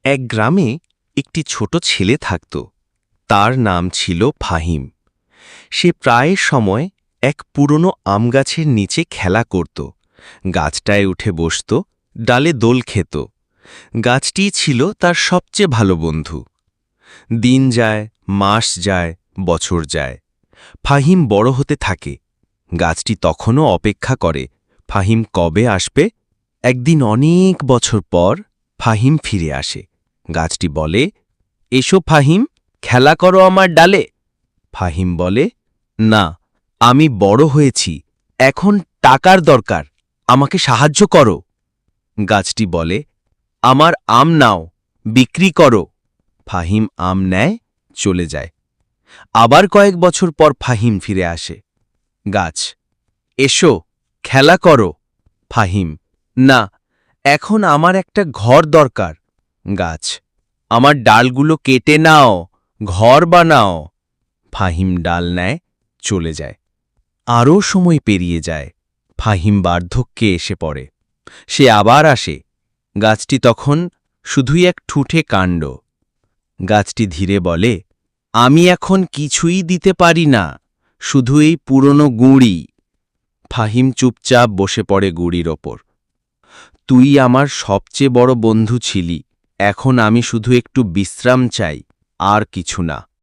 এক গ্রামে একটি ছোট ছেলে থাকত। তার নাম ছিল ফাহিম। সে প্রায় সময় এক পুরনো আম গাছের নিচে খেলা করত, গাছটায় উঠে বসত, ডালে দোল খেত। গাছটি ছিল তার সবচেয়ে ভালো বন্ধু। দিন যায়, মাস যায়, বছর যায়। ফাহিম বড় হতে থাকে। গাছটি তখনও অপেক্ষা করে ফাহিম কবে আসবে। একদিন অনেক বছর পর ফাহিম ফিরে আসে। গাছটি বলে, এসো ফাহিম, খেলা করো আমার ডালে। ফাহিম বলে, না, আমি বড় হয়েছি, এখন টাকার দরকার, আমাকে সাহায্য করো। গাছটি বলে, আমার আম নাও, বিক্রি করো। ফাহিম আম নেয়, চলে যায়। আবার কয়েক বছর পর ফাহিম ফিরে আসে। গাছ, এসো, খেলা করো। ফাহিম, না, এখন আমার একটা ঘর দরকার। গাছ, আমার ডালগুলো কেটে নাও, ঘর বানাও। ফাহিম ডাল নেয়, চলে যায়। আরও সময় পেরিয়ে যায়। ফাহিম বার্ধক্যে এসে পড়ে। সে আবার আসে। গাছটি তখন শুধুই এক ঠুঠে কাণ্ড। গাছটি ধীরে বলে, আমি এখন কিছুই দিতে পারি না, শুধু এই পুরনো গুঁড়ি। ফাহিম চুপচাপ বসে পড়ে গুঁড়ির ওপর। তুই আমার সবচেয়ে বড় বন্ধু ছিলি, এখন আমি শুধু একটু বিশ্রাম চাই, আর কিছু না।